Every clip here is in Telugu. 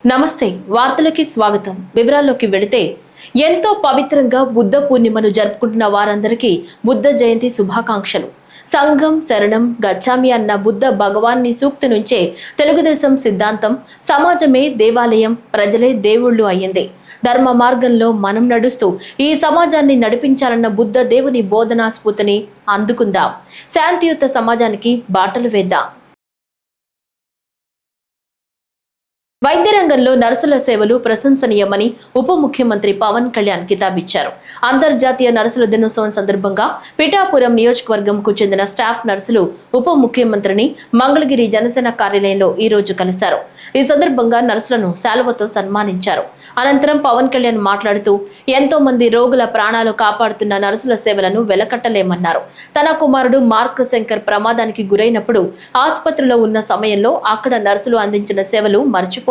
నమస్తే వార్తలకి స్వాగతం. వివరాల్లోకి వెళితే ఎంతో పవిత్రంగా బుద్ధ పూర్ణిమను జరుపుకుంటున్న వారందరికీ బుద్ధ జయంతి శుభాకాంక్షలు. సంఘం శరణం గచ్చామి అన్న బుద్ధ భగవాన్ని సూక్తి నుంచే తెలుగుదేశం సిద్ధాంతం సమాజమే దేవాలయం, ప్రజలే దేవుళ్ళు అయ్యింది. ధర్మ మార్గంలో మనం నడుస్తూ ఈ సమాజాన్ని నడిపించాలన్న బుద్ధ దేవుని బోధనా స్ఫూర్తిని అందుకుందాం. శాంతియుత సమాజానికి బాటలు వేద్దాం. వైద్య రంగంలో నర్సుల సేవలు ప్రశంసనీయమని ఉప ముఖ్యమంత్రి పవన్ కళ్యాణ్ కితాబిచ్చారు. అంతర్జాతీయ నర్సుల దినోత్సవం సందర్భంగా పిఠాపురం నియోజకవర్గంకు చెందిన స్టాఫ్ నర్సులు ఉప ముఖ్యమంత్రిని మంగళగిరి జనసేన కార్యాలయంలో ఈ రోజు కలిశారు. ఈ సందర్భంగా నర్సులను శాలువతో సన్మానించారు. అనంతరం పవన్ కళ్యాణ్ మాట్లాడుతూ ఎంతో మంది రోగుల ప్రాణాలు కాపాడుతున్న నర్సుల సేవలను వెలకట్టలేమన్నారు. తన కుమారుడు మార్క్ శంకర్ ప్రమాదానికి గురైనప్పుడు ఆసుపత్రిలో ఉన్న సమయంలో అక్కడ నర్సులు అందించిన సేవలు మర్చిపోలేమన్నారు.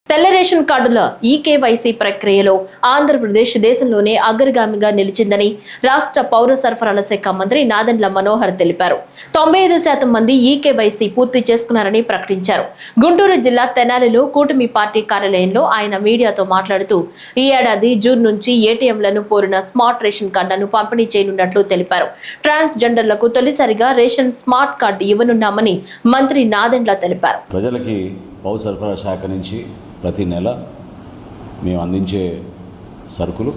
తెల్ల రేషన్ కార్డుల ఈకేవైసీ ప్రక్రియలో ఆంధ్రప్రదేశ్ దేశంలోనే అగ్రగామిగా నిలిచిందని రాష్ట్ర పౌర సరఫరాల శాఖ మంత్రి నాదెండ్ల మనోహర్ తెలిపారు. 95% మంది ఈకేవైసీ పూర్తి చేసుకున్నారని ప్రకటించారు. గుంటూరు జిల్లా తెనాలిలో కూటమి పార్టీ కార్యాలయంలో ఆయన మీడియాతో మాట్లాడుతూ ఈ ఏడాది జూన్ నుంచి ఏటీఎంలను కోరిన స్మార్ట్ రేషన్ కార్డులను పంపిణీ చేయనున్నట్లు తెలిపారు. ట్రాన్స్జెండర్లకు తొలిసారిగా రేషన్ స్మార్ట్ కార్డు ఇవ్వనున్నామని మంత్రి నాదెండ్ల తెలిపారు. ప్రజలకి పౌర సరఫరా శాఖ నుంచి ప్రతి నెల మేము అందించే సరుకులు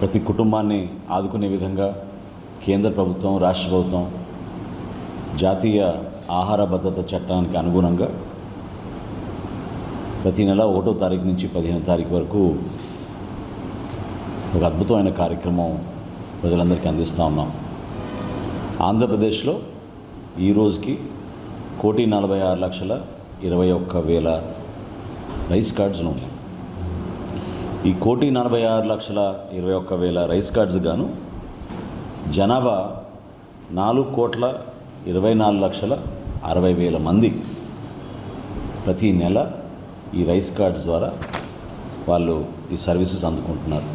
ప్రతి కుటుంబాన్ని ఆదుకునే విధంగా కేంద్ర ప్రభుత్వం, రాష్ట్ర ప్రభుత్వం జాతీయ ఆహార భద్రత చట్టానికి అనుగుణంగా ప్రతి నెల 1వ తారీఖు నుంచి 15వ తారీఖు వరకు ఒక అద్భుతమైన కార్యక్రమం ప్రజలందరికీ అందిస్తూ ఉన్నాం. ఆంధ్రప్రదేశ్లో ఈ రోజుకి 1,46,21,000 రైస్ కార్డ్స్ను ఉన్నాయి. ఈ 1,46,21,000 రైస్ కార్డ్స్ గాను జనాభా 4,24,60,000 మంది ప్రతి నెల ఈ రైస్ కార్డ్స్ ద్వారా వాళ్ళు ఈ సర్వీసెస్ అందుకుంటున్నారు.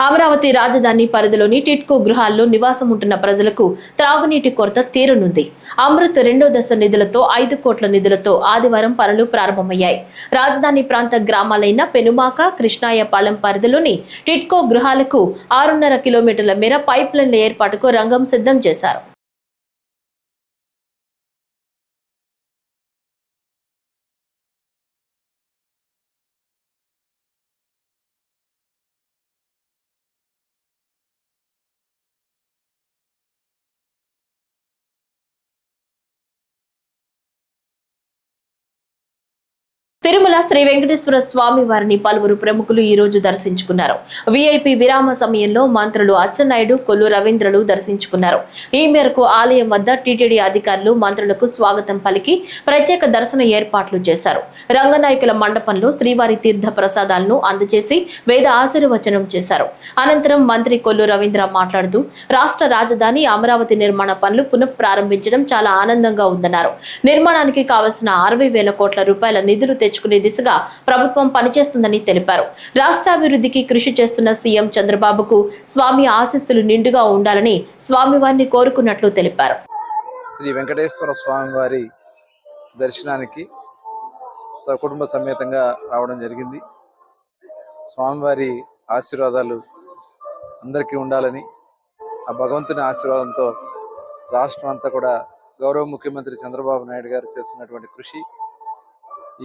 అమరావతి రాజధాని పరిధిలోని టిట్కో గృహాల్లో నివాసం ఉంటున్న ప్రజలకు త్రాగునీటి కొరత తీరనుంది. అమృత్ 2వ దశ నిధులతో 5 కోట్ల నిధులతో ఆదివారం పనులు ప్రారంభమయ్యాయి. రాజధాని ప్రాంత గ్రామాలైన పెనుమాక, కృష్ణాయపాలెం పరిధిలోని టిట్కో గృహాలకు 6.5 కిలోమీటర్ల మేర పైప్ లైన్ల ఏర్పాటుకు రంగం సిద్ధం చేశారు. తిరుమల శ్రీ వెంకటేశ్వర స్వామి వారిని పలువురు ప్రముఖులు ఈ రోజు దర్శించుకున్నారు. వీఐపీ విరామ సమయంలో మంత్రులు అచ్చెన్నాయుడు, కొల్లు రవీంద్రలు దర్శించుకున్నారు. ఈ మేరకు ఆలయం వద్ద టీటీడీ అధికారులు మంత్రులకు స్వాగతం పలికి ప్రత్యేక దర్శన ఏర్పాట్లు చేశారు. రంగనాయకుల మండపంలో శ్రీవారి తీర్థ ప్రసాదాలను అందజేసి వేద ఆశీర్వచనం చేశారు. అనంతరం మంత్రి కొల్లు రవీంద్ర మాట్లాడుతూ రాష్ట్ర రాజధాని అమరావతి నిర్మాణ పనులు పునఃప్రారంభించడం చాలా ఆనందంగా ఉందన్నారు. నిర్మాణానికి కావలసిన 60,000 కోట్ల రూపాయల నిధులు తెచ్చుకునే దిశగా ప్రభుత్వం పనిచేస్తుందని తెలిపారు. రాష్ట్రాభివృద్ధికి కృషి చేస్తున్న సీఎం చంద్రబాబుకు స్వామి ఆశీస్సులు నిండుగా ఉండాలని స్వామివారిని కోరుకున్నట్లు తెలిపారు. శ్రీ వెంకటేశ్వర స్వామి వారి దర్శనానికి సకుటుంబ సమేతంగా రావడం జరిగింది. స్వామివారి ఆశీర్వాదాలు అందరికీ ఉండాలని, ఆ భగవంతుని ఆశీర్వాదంతో రాష్ట్రం అంతా కూడా గౌరవ ముఖ్యమంత్రి చంద్రబాబు నాయుడు గారు చేస్తున్నటువంటి కృషి,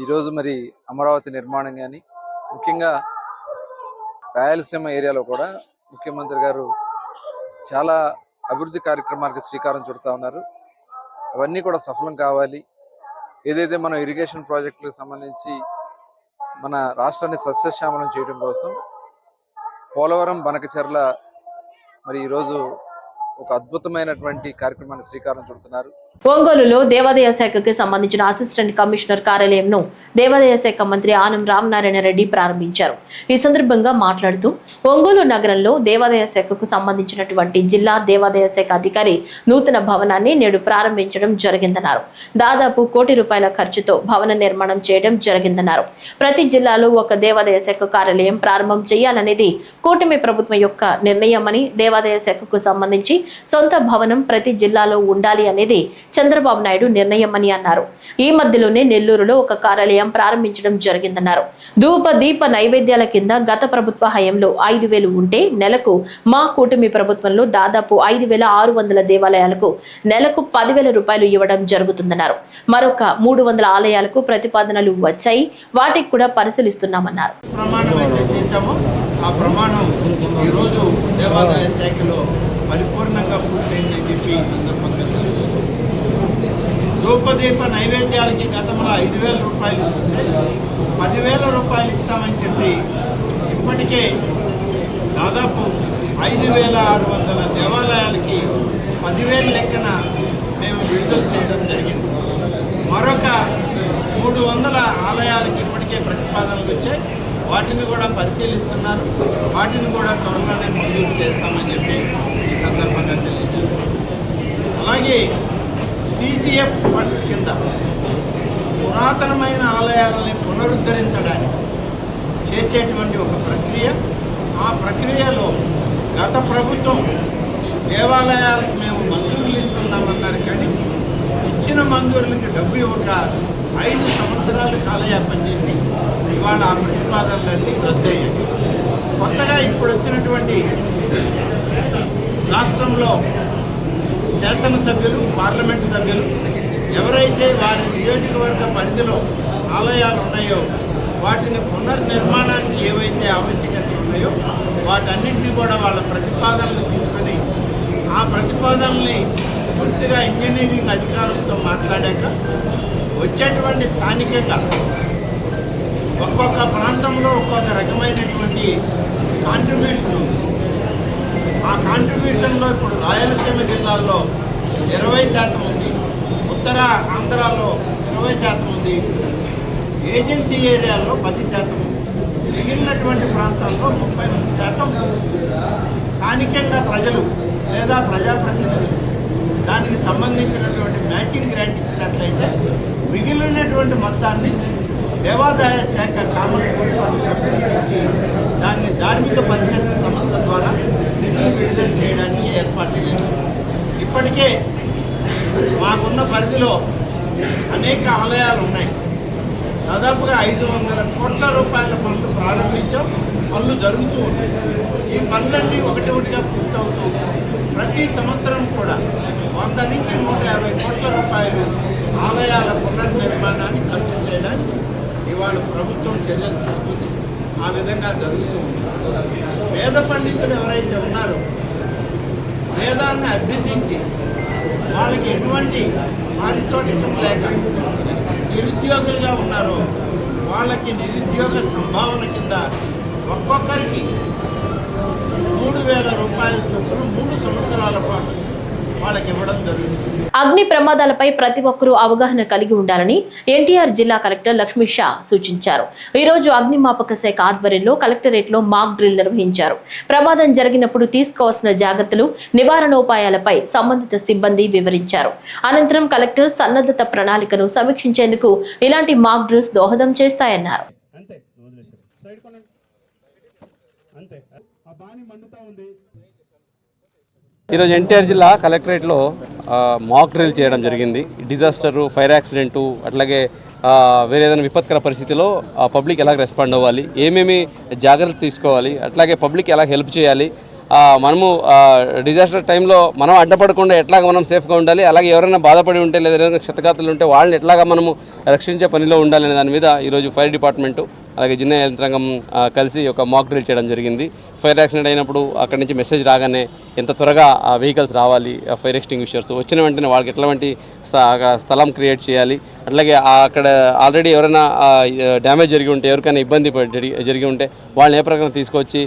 ఈరోజు మరి అమరావతి నిర్మాణం కానీ, ముఖ్యంగా రాయలసీమ ఏరియాలో కూడా ముఖ్యమంత్రి గారు చాలా అభివృద్ధి కార్యక్రమాలకు శ్రీకారం చుడుతూ ఉన్నారు. అవన్నీ కూడా సఫలం కావాలి. ఏదైతే మనం ఇరిగేషన్ ప్రాజెక్టులకు సంబంధించి మన రాష్ట్రాన్ని సస్యశ్యామలం చేయడం కోసం పోలవరం, బనకచెర్ల మరి ఈరోజు ఒక అద్భుతమైనటువంటి కార్యక్రమాన్ని శ్రీకారం చుడుతున్నారు. ఒంగోలులో దేవాదాయ శాఖకి సంబంధించిన అసిస్టెంట్ కమిషనర్ కార్యాలయంను దేవాదాయ శాఖ మంత్రి ఆనం రామనారాయణ రెడ్డి ప్రారంభించారు. ఈ సందర్భంగా మాట్లాడుతూ ఒంగోలు నగరంలో దేవాదాయ శాఖకు సంబంధించినటువంటి జిల్లా దేవాదాయ శాఖ అధికారి నూతన భవనాన్ని నేడు ప్రారంభించడం జరిగిందన్నారు. దాదాపు ₹1 కోటి ఖర్చుతో భవన నిర్మాణం చేయడం జరిగిందన్నారు. ప్రతి జిల్లాలో ఒక దేవాదాయ శాఖ కార్యాలయం ప్రారంభం చేయాలనేది కూటమి ప్రభుత్వం యొక్క నిర్ణయమని, దేవాదాయ శాఖకు సంబంధించి సొంత భవనం ప్రతి జిల్లాలో ఉండాలి అనేది చంద్రబాబు నాయుడు నిర్ణయమని అన్నారు. ఈ మధ్యలోనే నెల్లూరులో ఒక కార్యాలయం ప్రారంభించడం జరిగిందన్నారు. ధూప దీప నైవేద్యాల కింద గత ప్రభుత్వ హయాంలో 5,000 ఉంటే నెలకు మా కూటమి ప్రభుత్వంలో దాదాపు 5,600 దేవాలయాలకు నెలకు ₹10,000 ఇవ్వడం జరుగుతుందన్నారు. మరొక 300 ఆలయాలకు ప్రతిపాదనలు వచ్చాయి, వాటికి కూడా పరిశీలిస్తున్నామన్నారు. పరిపూర్ణంగా పూర్తయిందని చెప్పి ఈ సందర్భంగా ధూపదీప నైవేద్యాలకి గతంలో ₹5,000 ఇస్తుంటే ₹10,000 ఇస్తామని చెప్పి ఇప్పటికే దాదాపు 5,600 దేవాలయాలకి 10,000 లెక్కన మేము విడుదల చేయడం జరిగింది. మరొక 300 ఆలయాలకి ఇప్పటికే ప్రతిపాదనలు వచ్చాయి, వాటిని కూడా పరిశీలిస్తున్నారు. వాటిని కూడా త్వరలోనే మంజూరు చేస్తామని చెప్పి ఈ సందర్భంగా తెలియజేస్తారు. అలాగే CGF ఫండ్స్ కింద పురాతనమైన ఆలయాలని పునరుద్ధరించడానికి చేసేటువంటి ఒక ప్రక్రియ, ఆ ప్రక్రియలో గత ప్రభుత్వం దేవాలయాలకు మేము మంజూరులు ఇస్తున్నామన్నారు, కానీ ఇచ్చిన మంజూరులకి డబ్బు ఇవ్వక 5 సంవత్సరాలు కాలయాపన చేసి ఇవాళ ఆ ప్రతిపాదనలన్నీ రద్దయ్యాయి. కొత్తగా ఇప్పుడు వచ్చినటువంటి రాష్ట్రంలో శాసనసభ్యులు, పార్లమెంటు సభ్యులు ఎవరైతే వారి నియోజకవర్గ పరిధిలో ఆలయాలు ఉన్నాయో వాటిని పునర్నిర్మాణానికి ఏవైతే ఆవశ్యకతలు ఉన్నాయో వాటన్నింటినీ కూడా వాళ్ళ ప్రతిపాదనలు తీసుకొని ఆ ప్రతిపాదనల్ని పూర్తిగా ఇంజనీరింగ్ అధికారులతో మాట్లాడాక వచ్చేటువంటి స్థానికంగా ఒక్కొక్క ప్రాంతంలో ఒక్కొక్క రకమైనటువంటి కాంట్రిబ్యూషన్ ఉంది. ఆ కాంట్రిబ్యూషన్లో ఇప్పుడు రాయలసీమ జిల్లాల్లో 20% ఉంది, ఉత్తర ఆంధ్రాలో 20% ఉంది, ఏజెన్సీ ఏరియాల్లో 10% ఉంది. మిగిలినటువంటి ప్రాంతాల్లో 33% స్థానికంగా ప్రజలు లేదా ప్రజాప్రతినిధులు దానికి సంబంధించినటువంటి మ్యాచింగ్ గ్రాంట్ ఇచ్చినట్లయితే మిగిలినటువంటి మొత్తాన్ని దేవాదాయ శాఖ కామన్ కంపెనీ దాన్ని ధార్మిక పరిషత్ సంస్థ ద్వారా నిధులు విడుదల చేయడానికి ఏర్పాటు చేశారు. ఇప్పటికే మాకున్న పరిధిలో అనేక ఆలయాలు ఉన్నాయి. దాదాపుగా ₹500 కోట్ల పనులు ప్రారంభించాం, పనులు జరుగుతూ ఉన్నాయి. ఈ పనులన్నీ ఒకటిగా పూర్తవుతూ ప్రతి సంవత్సరం కూడా 100 నుంచి 150 కోట్ల ఆలయాల పునర్నిర్మాణాన్ని ఖర్చు చేయడానికి ఇవాళ ప్రభుత్వం చర్యలు తీసుకుంది. ఆ విధంగా జరుగుతూ ఉంది. వేద పండితులు ఎవరైతే ఉన్నారో వేదాన్ని అభ్యసించి వాళ్ళకి ఎటువంటి పారితోషికం లేక నిరుద్యోగులుగా ఉన్నారో వాళ్ళకి నిరుద్యోగ సంభావన కింద ఒక్కొక్కరికి ₹3,000 చొప్పున 3 సంవత్సరాల పాటు వాళ్ళకి ఇవ్వడం జరుగుతుంది. అగ్ని ప్రమాదాలపై ప్రతి ఒక్కరూ అవగాహన కలిగి ఉండాలని ఎన్టీఆర్ జిల్లా కలెక్టర్ లక్ష్మీ షా సూచించారు. ఈ రోజు అగ్నిమాపక శాఖ ఆధ్వర్యంలో కలెక్టరేట్ లో మాక్ డ్రిల్ నిర్వహించారు. ప్రమాదం జరిగినప్పుడు తీసుకోవాల్సిన జాగ్రత్తలు, నివారణోపాయాలపై సంబంధిత సిబ్బంది వివరించారు. అనంతరం కలెక్టర్ సన్నద్ధత ప్రణాళికను సమీక్షించేందుకు ఇలాంటి మాక్ డ్రిల్స్ దోహదం చేస్తాయన్నారు. ఈరోజు ఎన్టీఆర్ జిల్లా కలెక్టరేట్లో మాక్ డ్రిల్ చేయడం జరిగింది. డిజాస్టరు, ఫైర్ యాక్సిడెంటు, అట్లాగే వేరే ఏదైనా విపత్కర పరిస్థితిలో పబ్లిక్ ఎలా రెస్పాండ్ అవ్వాలి, ఏమేమి జాగ్రత్తలు తీసుకోవాలి, అట్లాగే పబ్లిక్ ఎలా హెల్ప్ చేయాలి, మనము డిజాస్టర్ టైంలో మనం అడ్డపడకుండా ఎట్లాగ మనం సేఫ్గా ఉండాలి, అలాగే ఎవరైనా బాధపడి ఉంటే లేదా ఏదైనా క్షతగాతులు ఉంటే వాళ్ళని ఎట్లాగా మనము రక్షించే పనిలో ఉండాలి అనే దాని మీద ఈరోజు ఫైర్ డిపార్ట్మెంటు అలాగే జిల్లా యంత్రాంగం కలిసి ఒక మాక్ డ్రిల్ చేయడం జరిగింది. ఫైర్ యాక్సిడెంట్ అయినప్పుడు అక్కడి నుంచి మెసేజ్ రాగానే ఎంత త్వరగా ఆ వెహికల్స్ రావాలి, ఫైర్ ఎక్స్టింగ్విషర్స్ వచ్చిన వెంటనే వాళ్ళకి ఎట్లాంటి స్థలం క్రియేట్ చేయాలి, అట్లాగే అక్కడ ఆల్రెడీ ఎవరైనా డ్యామేజ్ జరిగి ఉంటే, ఎవరికైనా ఇబ్బంది జరిగి ఉంటే వాళ్ళని ఏ ప్రకారం తీసుకొచ్చి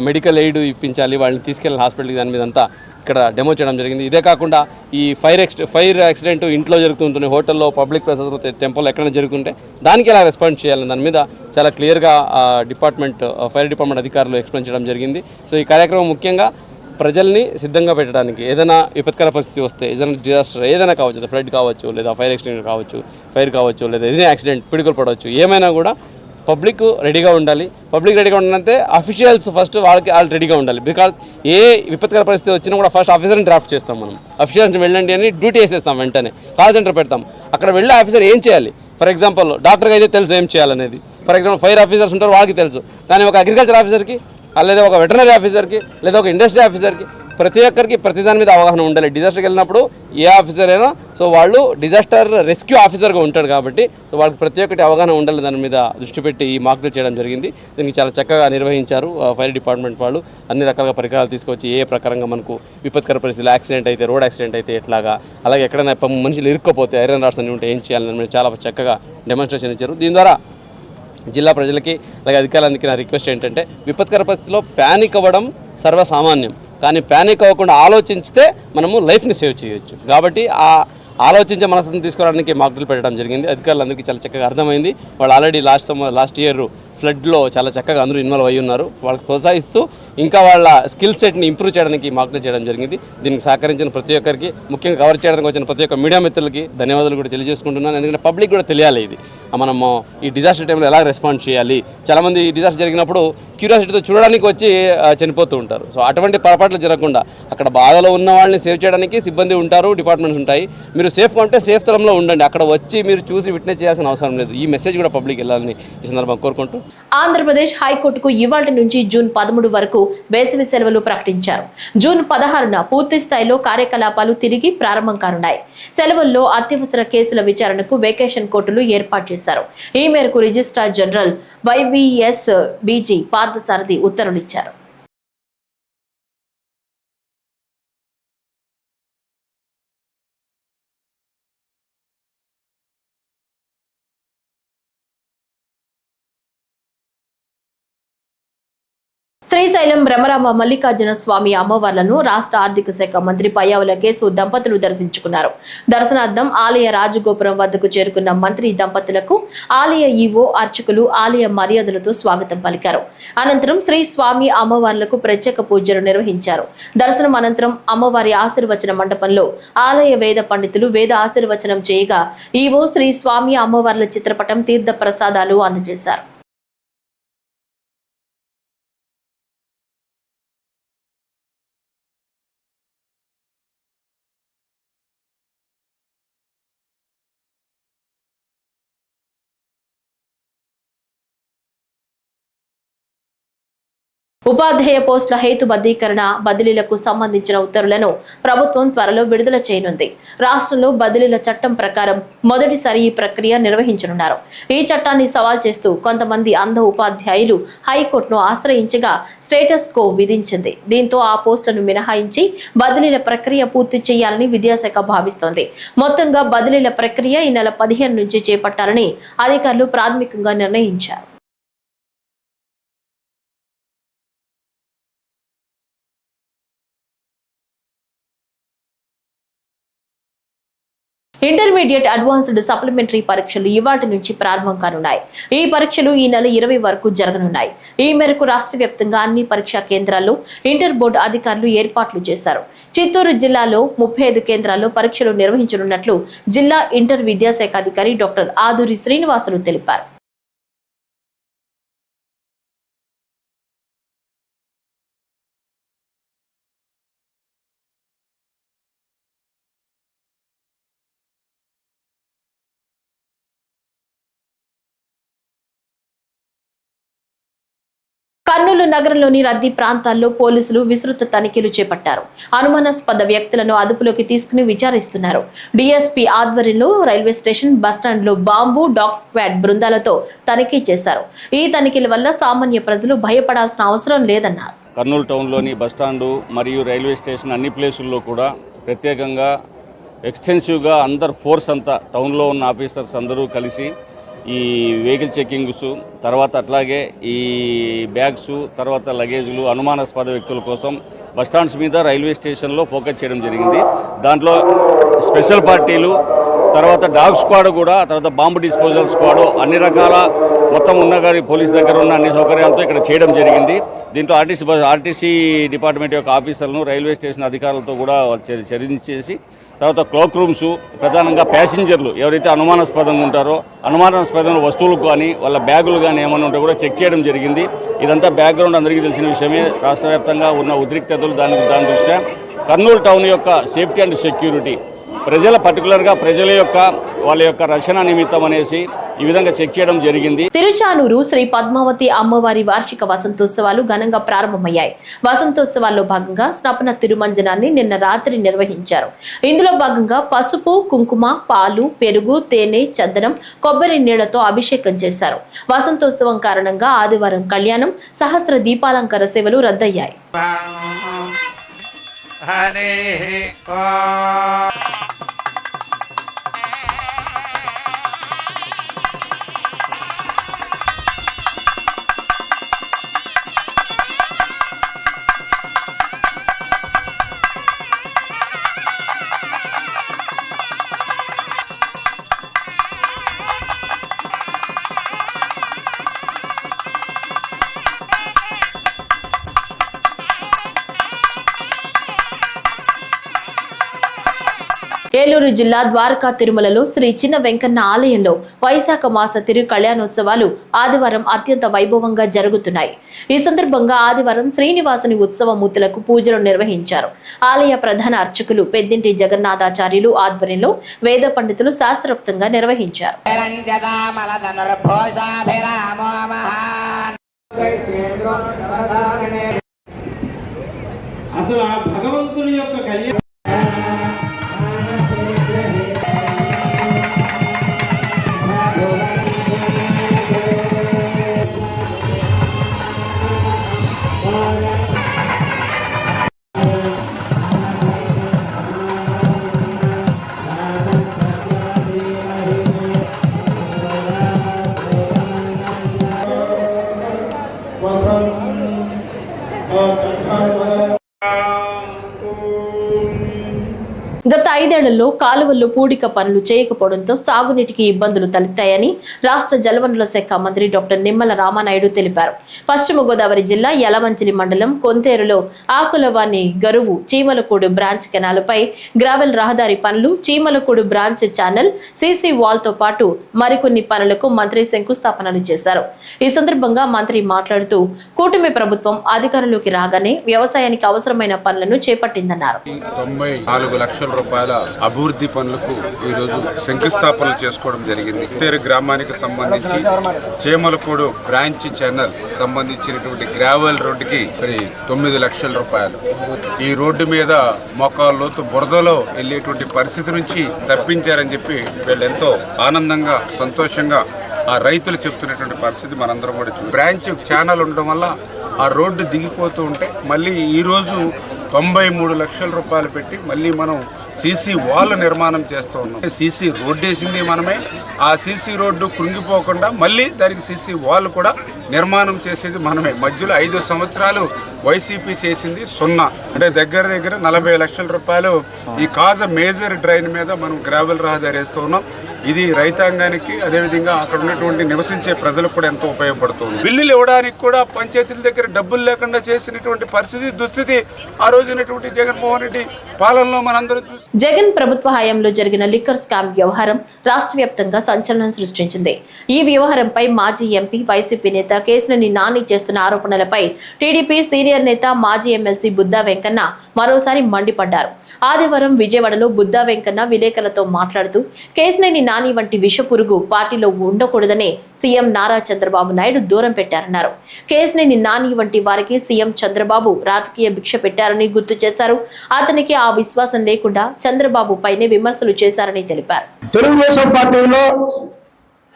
మెడికల్ ఎయిడ్ ఇప్పించాలి, వాళ్ళని తీసుకెళ్ళిన హాస్పిటల్కి, దాని మీద అంతా ఇక్కడ డెమో చేయడం జరిగింది. ఇదే కాకుండా ఈ ఫైర్ యాక్సిడెంట్ ఇంట్లో జరుగుతుంటుంది, హోటల్లో, పబ్లిక్ ప్లేసెస్, టెంపుల్ ఎక్కడైనా జరుగుతుంటే దానికి ఎలా రెస్పాండ్ చేయాలని దాని మీద చాలా క్లియర్గా ఫైర్ డిపార్ట్మెంట్ అధికారులు ఎక్స్ప్లెయిన్ చేయడం జరిగింది. సో ఈ కార్యక్రమం ముఖ్యంగా ప్రజల్ని సిద్ధంగా పెట్టడానికి, ఏదైనా విపత్కర పరిస్థితి వస్తే, ఏదైనా డిజాస్టర్ ఏదైనా కావచ్చు, ఫ్లడ్ కావచ్చు, లేదా ఫైర్ యాక్సిడెంట్ కావచ్చు, ఫైర్ కావచ్చు, లేదా ఏదైనా యాక్సిడెంట్, పిడుగులు పడవచ్చు, ఏమైనా కూడా పబ్లిక్ రెడీగా ఉండాలి. పబ్లిక్ రెడీగా ఉండాలంటే అఫీషియల్స్ ఫస్ట్ వాళ్ళు రెడీగా ఉండాలి. బికాజ్ ఏ విపత్కర పరిస్థితి వచ్చినా కూడా ఫస్ట్ ఆఫీసర్ని డ్రాఫ్ట్ చేస్తాం మనం. అఫీషియల్స్ని వెళ్ళండి అని డ్యూటీ వేసేస్తాం, వెంటనే కాల్ సెంటర్ పెడతాం. అక్కడ వెళ్ళే ఆఫీసర్ ఏం చేయాలి, ఫర్ ఎగ్జాంపుల్ డాక్టర్కి అయితే తెలుసు ఏం చేయాలనేది. ఫర్ ఎగ్జాంపుల్ ఫైర్ ఆఫీసర్స్ ఉంటారు, వాళ్ళకి తెలుసు. కానీ ఒక అగ్రికల్చర్ ఆఫీసర్కి, లేదా ఒక వెటర్నరీ ఆఫీసర్కి, లేదా ఒక ఇండస్ట్రీ ఆఫీసర్కి, ప్రతి ఒక్కరికి ప్రతి దాని మీద అవగాహన ఉండాలి. డిజాస్టర్కి వెళ్ళినప్పుడు ఏ ఆఫీసర్ అయినా సో వాళ్ళు డిజాస్టర్ రెస్క్యూ ఆఫీసర్గా ఉంటాడు కాబట్టి సో వాళ్ళకి ప్రతి ఒక్కటి అవగాహన ఉండాలి. దాని మీద దృష్టి పెట్టి ఈ మాక్ డ్రిల్ చేయడం జరిగింది. దీనికి చాలా చక్కగా నిర్వహించారు ఫైర్ డిపార్ట్మెంట్ వాళ్ళు. అన్ని రకాలుగా పరికరాలు తీసుకొచ్చి ఏ ప్రకారంగా మనకు విపత్కర పరిస్థితులు, యాక్సిడెంట్ అయితే, రోడ్ యాక్సిడెంట్ అయితే ఎట్లాగా, అలాగే ఎక్కడైనా మనుషులు ఇరుక్కపోతే ఐరన్ రాడ్స్ అన్ని ఉంటే ఏం చేయాలని మీద చాలా చక్కగా డెమాన్స్ట్రేషన్ ఇచ్చారు. దీని ద్వారా జిల్లా ప్రజలకి అలాగే అధికారులందరికీ నా రిక్వెస్ట్ ఏంటంటే, విపత్కర పరిస్థితిలో ప్యానిక్ అవ్వడం సర్వసామాన్యం, కానీ ప్యానిక్ అవ్వకుండా ఆలోచిస్తే మనము లైఫ్ని సేవ్ చేయొచ్చు. కాబట్టి ఆ ఆలోచించే మనసును తీసుకురావడానికి మాక్ డ్రిల్ పెట్టడం జరిగింది. అధికారులందరికీ చాలా చక్కగా అర్థమైంది. వాళ్ళు ఆల్రెడీ లాస్ట్ ఇయర్ ఫ్లడ్లో చాలా చక్కగా అందరూ ఇన్వాల్వ్ అయ్యి ఉన్నారు. వాళ్ళకి ప్రోత్సహిస్తూ ఇంకా వాళ్ళ స్కిల్ సెట్ని ఇంప్రూవ్ చేయడానికి మాక్ డ్రిల్ చేయడం జరిగింది. దీనికి సహకరించిన ప్రతి ఒక్కరికి, ముఖ్యంగా కవర్ చేయడానికి వచ్చిన ప్రతి ఒక్క మీడియా మిత్రులకి ధన్యవాదాలు కూడా తెలియజేసుకుంటున్నాను. ఎందుకంటే పబ్లిక్ కూడా తెలియాలి ఇది, మనము ఈ డిజాస్టర్ టైంలో ఎలా రెస్పాండ్ చేయాలి. చాలామంది ఈ డిజాస్టర్ జరిగినప్పుడు క్యూరియాసిటీతో చూడడానికి వచ్చి చనిపోతూ ఉంటారు. సో అటువంటి పొరపాట్లు జరగకుండా అక్కడ బాధలో ఉన్న వాళ్ళని సేవ్ చేయడానికి సిబ్బంది ఉంటారు, డిపార్ట్మెంట్స్ ఉంటాయి. మీరు సేఫ్గా ఉంటే సేఫ్ స్థలంలో ఉండండి, అక్కడ వచ్చి మీరు చూసి విట్నెస్ చేయాల్సిన అవసరం లేదు. ఈ మెసేజ్ కూడా పబ్లిక్ వెళ్ళాలని ఈ సందర్భంగా కోరుకుంటూ, ఆంధ్రప్రదేశ్ హైకోర్టుకు ఇవాళ నుంచి జూన్ 13 వరకు వేసవి సెలవులు ప్రకటించారు. జూన్ 16న పూర్తి స్థాయిలో కార్యకలాపాలు తిరిగి ప్రారంభం కానున్నాయి. సెలవుల్లో అత్యవసర కేసుల విచారణకు వెకేషన్ కోర్టులు ఏర్పాటు చేశారు. ఈ మేరకు registrar general YVS BG Parthasarathi ఉత్తర్వులిచ్చారు. శ్రీశైలం భ్రమరాంబ మల్లికార్జున స్వామి అమ్మవార్లను రాష్ట్ర ఆర్థిక శాఖ మంత్రి పయ్యావుల కేశవ్ దంపతులు దర్శించుకున్నారు. దర్శనార్థం ఆలయ రాజగోపురం వద్దకు చేరుకున్న మంత్రి దంపతులకు ఆలయ ఈవో, అర్చకులు ఆలయ మర్యాదలతో స్వాగతం పలికారు. అనంతరం శ్రీ స్వామి అమ్మవార్లకు ప్రత్యేక పూజలు నిర్వహించారు. దర్శనం అనంతరం అమ్మవారి ఆశీర్వచన మండపంలో ఆలయ వేద పండితులు వేద ఆశీర్వచనం చేయగా ఈవో శ్రీ స్వామి అమ్మవార్ల చిత్రపటం, తీర్థ ప్రసాదాలు అందజేశారు. ఉపాధ్యాయ పోస్టుల హేతుబద్ధీకరణ, బదిలీలకు సంబంధించిన ఉత్తర్వులను ప్రభుత్వం త్వరలో విడుదల చేయనుంది. రాష్ట్రంలో బదిలీల చట్టం ప్రకారం మొదటిసారి ఈ ప్రక్రియ నిర్వహించనున్నారు. ఈ చట్టాన్ని సవాల్ చేస్తూ కొంతమంది అంధ ఉపాధ్యాయులు హైకోర్టును ఆశ్రయించగా స్టేటస్ కో విధించింది. దీంతో ఆ పోస్టులను మినహాయించి బదిలీల ప్రక్రియ పూర్తి చేయాలని విద్యాశాఖ భావిస్తోంది. మొత్తంగా బదిలీల ప్రక్రియ ఈ నెల 15 నుంచి చేపట్టాలని అధికారులు ప్రాథమికంగా నిర్ణయించారు. ఇంటర్మీడియట్ అడ్వాన్స్డ్ సప్లిమెంటరీ పరీక్షలు ఇవాళ నుంచి ప్రారంభం కానున్నాయి. ఈ పరీక్షలు ఈ నెల 20 వరకు జరగనున్నాయి. ఈ మేరకు రాష్ట్ర వ్యాప్తంగా అన్ని పరీక్షా కేంద్రాల్లో ఇంటర్ బోర్డు అధికారులు ఏర్పాట్లు చేశారు. చిత్తూరు జిల్లాలో 35 కేంద్రాల్లో పరీక్షలు నిర్వహించనున్నట్లు జిల్లా ఇంటర్ విద్యాశాఖ అధికారి డాక్టర్ ఆదూరి శ్రీనివాసులు తెలిపారు. కర్నూలు నగరంలోని రద్దీ ప్రాంతాల్లో పోలీసులు విస్తృత తనిఖీలు చేపట్టారు. అనుమానాస్పద వ్యక్తులను అదుపులోకి తీసుకుని విచారిస్తున్నారు. డీఎస్పీ ఆధ్వర్యంలో రైల్వే స్టేషన్, బస్టాండ్లో బాంబు, డాగ్ స్క్వాడ్ బృందాలతో తనిఖీ చేశారు. ఈ తనిఖీల వల్ల సామాన్య ప్రజలు భయపడాల్సిన అవసరం లేదన్నారు. కర్నూలు టౌన్లోని బస్టాండు మరియు రైల్వే స్టేషన్ అన్ని ప్లేసుల్లో కూడా ప్రత్యేకంగా ఎక్స్టెన్సివ్గా అందరు ఫోర్స్ అంతా టౌన్లో ఉన్న ఆఫీసర్స్ అందరూ కలిసి ఈ వెహికల్ చెకింగ్స్, తర్వాత అట్లాగే ఈ బ్యాగ్స్, తర్వాత లగేజీలు, అనుమానాస్పద వ్యక్తుల కోసం బస్టాండ్స్ మీద రైల్వే స్టేషన్లో ఫోకస్ చేయడం జరిగింది. దాంట్లో స్పెషల్ పార్టీలు, తర్వాత డాగ్ స్క్వాడ్ కూడా, తర్వాత బాంబు డిస్పోజల్ స్క్వాడ్, అన్ని రకాల మొత్తం ఉన్న గారి పోలీస్ దగ్గర ఉన్న అన్ని సౌకర్యాలతో ఇక్కడ చేయడం జరిగింది. దీంట్లో ఆర్టీసీ డిపార్ట్మెంట్ యొక్క ఆఫీసర్లను, రైల్వే స్టేషన్ అధికారులతో కూడా చర్చించేసి, తర్వాత క్లోక్ రూమ్స్, ప్రధానంగా ప్యాసింజర్లు ఎవరైతే అనుమానాస్పదంగా ఉంటారో అనుమానాస్పదమైన వస్తువులు కానీ వాళ్ళ బ్యాగులు కానీ ఏమైనా ఉంటే కూడా చెక్ చేయడం జరిగింది. ఇదంతా బ్యాక్గ్రౌండ్ అందరికీ తెలిసిన విషయమే. రాష్ట్ర వ్యాప్తంగా ఉన్న ఉద్రిక్తతలు దాని దృష్ట్యా కర్నూలు టౌన్ యొక్క సేఫ్టీ అండ్ సెక్యూరిటీ, పర్టికులర్గా ప్రజల యొక్క వాళ్ళ యొక్క రక్షణ నిమిత్తం అనేసి ఈ విధంగా చెక్ చేయడం జరిగింది. తిరుచానూరు శ్రీ పద్మావతి అమ్మవారి వార్షిక వసంతోత్సవాలు ఘనంగా ప్రారంభమయ్యాయి. వసంతోత్సవాల్లో భాగంగా స్నపన తిరుమంజనాన్ని నిన్న రాత్రి నిర్వహించారు. ఇందులో భాగంగా పసుపు, కుంకుమ, పాలు, పెరుగు, తేనె, చందనం, కొబ్బరి నీళ్లతో అభిషేకం చేశారు. వసంతోత్సవం కారణంగా ఆదివారం కళ్యాణం, సహస్ర దీపాలంకార సేవలు రద్దయ్యాయి. ఏలూరు జిల్లా ద్వారకా తిరుమలలో శ్రీ చిన్న వెంకన్న ఆలయంలో వైశాఖ మాస తిరు కళ్యాణోత్సవాలు ఆదివారం అత్యంత వైభవంగా జరుగుతున్నాయి. ఈ సందర్భంగా ఆదివారం శ్రీనివాసుని ఉత్సవ మూర్తులకు పూజలు నిర్వహించారు. ఆలయ ప్రధాన అర్చకులు పెద్దింటి జగన్నాథాచార్యులు ఆధ్వర్యంలో వేద పండితులు శాస్త్రోక్తంగా నిర్వహించారు. అసలు ఆ భగవంతుడి యొక్క కళ్యాణం గత 5 ఏళ్లలో కాలువల్లో పూడిక పనులు చేయకపోవడంతో సాగునీటికి ఇబ్బందులు తలెత్తాయని రాష్ట్ర జలవనరుల శాఖ మంత్రి డాక్టర్ నిమ్మల రామానాయుడు తెలిపారు. పశ్చిమ గోదావరి జిల్లా యలమంచిలి మండలం కొంతేరులో ఆకులవాణి గరువు చీమలకూడు బ్రాంచ్ కెనాల్పై గ్రావెల్ రహదారి పనులు, చీమలకూడు బ్రాంచ్ ఛానల్, సీసీ వాల్ తో పాటు మరికొన్ని పనులకు మంత్రి శంకుస్థాపనలు చేశారు. ఈ సందర్భంగా మంత్రి మాట్లాడుతూ కూటమి ప్రభుత్వం అధికారంలోకి రాగానే వ్యవసాయానికి అవసరమైన పనులను చేపట్టిందన్నారు. 94 లక్షల రూపాయల అభివృద్ధి పనులకు ఈ రోజు శంకుస్థాపనలు చేసుకోవడం జరిగింది. తేరు గ్రామానికి సంబంధించి చేమలకూడు బ్రాంచ్ ఛానల్ సంబంధించినటువంటి గ్రావెల్ రోడ్డుకి 9 లక్షల రూపాయలు. ఈ రోడ్డు మీద మోకాళ్ళలోతు బురదలో వెళ్ళేటువంటి పరిస్థితి నుంచి తప్పించారని చెప్పి వీళ్ళు ఎంతో ఆనందంగా, సంతోషంగా ఆ రైతులు చెప్తున్నటువంటి పరిస్థితి మనందరం కూడా చూసి, బ్రాంచ్ ఛానల్ ఉండడం వల్ల ఆ రోడ్డు దిగిపోతూ ఉంటే మళ్ళీ ఈరోజు 93 లక్షల రూపాయలు పెట్టి మళ్ళీ మనం సీసీ వాల్ నిర్మాణం చేస్తూ ఉన్నాం. సీసీ రోడ్డు వేసింది మనమే, ఆ సీసీ రోడ్డు కృంగిపోకుండా మళ్ళీ దానికి సీసీ వాల్ కూడా నిర్మాణం చేసేది మనమే. మధ్యలో 5 సంవత్సరాలు వైసీపీ చేసింది 0. అంటే దగ్గర 40 లక్షల రూపాయలు ఈ కాజ మేజర్ డ్రైన్ మీద మనం గ్రావెల్ రహదారి వేస్తూ ఉన్నాం. ఇది రైతాంగానికి, అదేవిధంగా అక్కడ ఉన్నటువంటి నివసించే ప్రజలకు కూడా ఎంతో ఉపయోగపడుతుంది. బిల్లులు ఇవ్వడానికి కూడా పంచాయతీల దగ్గర డబ్బులు లేకుండా చేసినటువంటి పరిస్థితి, దుస్థితి ఆ రోజునటువంటి జగన్మోహన్ రెడ్డి పాలనలో మనందరం చూసి. జగన్ ప్రభుత్వ హయాంలో జరిగిన లిక్కర్ స్కామ్ వ్యవహారం రాష్ట్ర వ్యాప్తంగా సంచలనం సృష్టించింది. ఈ వ్యవహారంపై మాజీ ఎంపీ, వైసీపీ నేత కేశినేని నాని చేస్తున్న ఆరోపణలపై టీడీపీ సీనియర్ నేత, మాజీ ఎమ్మెల్సీ బుద్దా వెంకన్న మరోసారి మండిపడ్డారు. ఆదివారం విజయవాడలో బుద్దా వెంకన్న విలేకరులతో మాట్లాడుతూ కేశినేని నాని వంటి విషపురుగు పార్టీలో ఉండకూడదనే సీఎం నారా చంద్రబాబు నాయుడు దూరం పెట్టారన్నారు. కేశినేని నాని వంటి వారికి సీఎం చంద్రబాబు రాజకీయ భిక్ష పెట్టారని గుర్తు చేశారు. అతనికి ఆ విశ్వాసం లేకుండా చంద్రబాబు పైనే విమర్శలు చేశారని తెలిపారు. తెలుగుదేశం పార్టీలో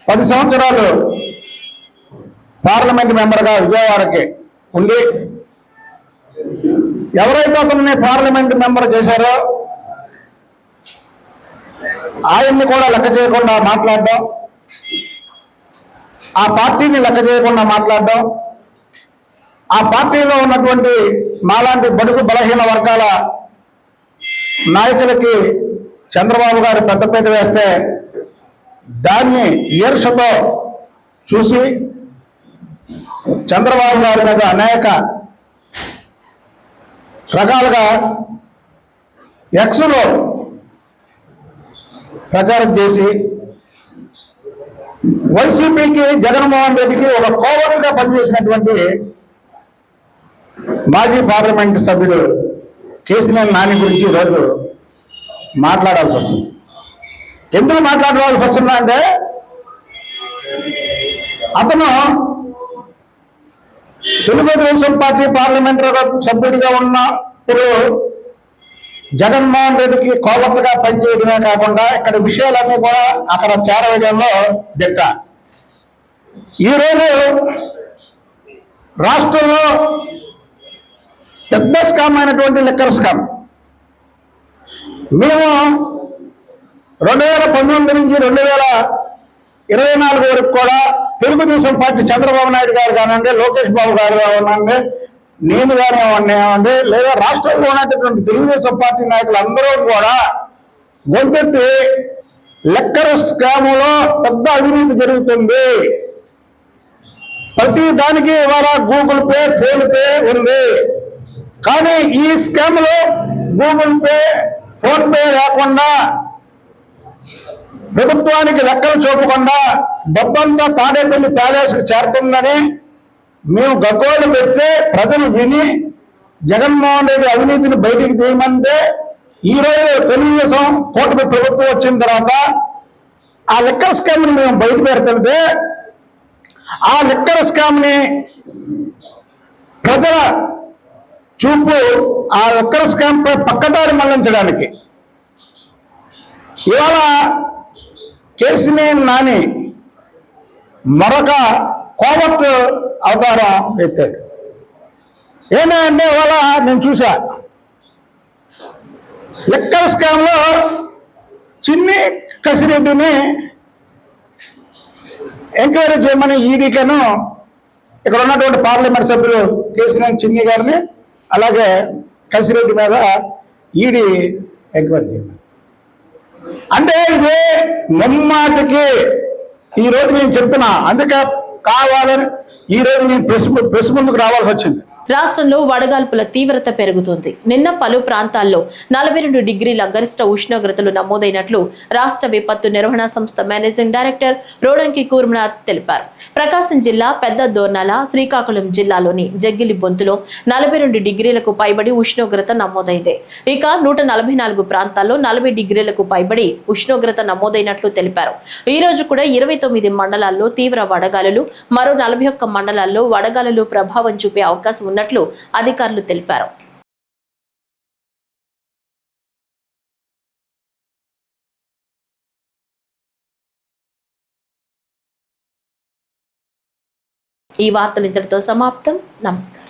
10 సంవత్సరాలు పార్లమెంట్ మెంబర్గా విజయవాడకి ఉండి ఎవరైతే అతన్ని పార్లమెంట్ మెంబర్ చేశారో ఆయన్ని కూడా లెక్క చేయకుండా మాట్లాడడం, ఆ పార్టీని లెక్క చేయకుండా మాట్లాడడం, ఆ పార్టీలో ఉన్నటువంటి మాలాంటి బడుగు బలహీన వర్గాల నాయకులకి చంద్రబాబు గారు పెద్దపీట వేస్తే దాన్ని ఈర్షతో చూసి చంద్రబాబు గారి మీద అనేక రకాలుగా ఎక్స్లో ప్రచారం చేసి వైసీపీకి జగన్మోహన్ రెడ్డికి ఒక కోవలుగా పనిచేసినటువంటి మాజీ పార్లమెంటు సభ్యుడు కేసీఆర్ నాని గురించి ఈరోజు మాట్లాడాల్సి వస్తుంది. ఎందుకు మాట్లాడాల్సి వస్తుందంటే అతను తెలుగుదేశం పార్టీ పార్లమెంటరీ సభ్యుడిగా ఉన్నప్పుడు జగన్మోహన్ రెడ్డికి కోవట్లుగా పనిచేయడమే కాకుండా ఇక్కడ విషయాలన్నీ కూడా అక్కడ చేరవేయడంలో దిట్ట. ఈరోజు రాష్ట్రంలో పెద్ద స్కామ్ అయినటువంటి లిక్కర్ స్కామ్ మేము 2019 నుంచి 2024 వరకు కూడా తెలుగుదేశం పార్టీ చంద్రబాబు నాయుడు గారు కానివ్వండి, లోకేష్ బాబు గారు కానివ్వండి, నేను కానివ్వండి, లేదా రాష్ట్రంలో ఉన్నటువంటి తెలుగుదేశం పార్టీ నాయకులు అందరూ కూడా గొంతెత్తి లిక్కర్ స్కాములో పెద్ద అవినీతి జరుగుతుంది, ప్రతి దానికి ఇవాళ గూగుల్ పే, ఫోన్ పే ఉంది, కానీ ఈ స్కామ్ లో గూగుల్ పే, ఫోన్ పే లేకుండా ప్రభుత్వానికి లెక్కలు చూపకుండా డబ్బంతా తాడేపల్లి ప్యాలెస్కి చేరుతుందని మేము గగ్గోలు పెడితే ప్రజలు విని జగన్మోహన్ రెడ్డి అవినీతిని బయటికి తీయమంటే ఈరోజు తెలుగుదేశం కూటమి ప్రభుత్వం వచ్చిన తర్వాత ఆ లిక్కర్ స్కామ్ని మేము బయట పెడుతుంటే ఆ లిక్కర్ స్కామ్ని ప్రజల చూపు ఆ లిక్కర్ స్కామ్ పై పక్కదారి మళ్లించడానికి ఇవాళ కేసీఆర్ నాని మరొక కోవట్ అవతారం ఎత్తాడు. ఏంటంటే ఇవాళ నేను చూసా లిక్కర్ స్కామ్లో చిన్ని కసిరెడ్డిని ఎంక్వైరీ చేయమని ఈడీకను ఇక్కడ ఉన్నటువంటి పార్లమెంట్ సభ్యులు కేసీఆర్ చిన్ని గారిని అలాగే కసిరెడ్డి మీద ఈడీ ఎంక్వైరీ చేయమని. అంటే ఇది ముమ్మాటికి ఈరోజు నేను చెప్తున్నా, అందుకే కావాలని ఈరోజు నేను ప్రెస్ ముందుకు రావాల్సి వచ్చింది. రాష్ట్రంలో వడగాల్పుల తీవ్రత పెరుగుతోంది. నిన్న పలు ప్రాంతాల్లో 42 డిగ్రీల గరిష్ట ఉష్ణోగ్రతలు నమోదైనట్లు రాష్ట్ర విపత్తు నిర్వహణ సంస్థ మేనేజింగ్ డైరెక్టర్ రోడంకి కూర్మనాథ్ తెలిపారు. ప్రకాశం జిల్లా పెద్ద దోర్నాల, శ్రీకాకుళం జిల్లాలోని జగ్గిలి బొంతులో 42 డిగ్రీలకు పైబడి ఉష్ణోగ్రత నమోదైంది. ఇక 144 ప్రాంతాల్లో 40 డిగ్రీలకు పైబడి ఉష్ణోగ్రత నమోదైనట్లు తెలిపారు. ఈ రోజు కూడా 29 మండలాల్లో తీవ్ర వడగాలులు, మరో 41 మండలాల్లో వడగాలులు ప్రభావం చూపే అవకాశం ఉన్నట్లు అధికారులు తెలిపారు. ఈ వార్తలు ఇంతటితో సమాప్తం. నమస్కారం.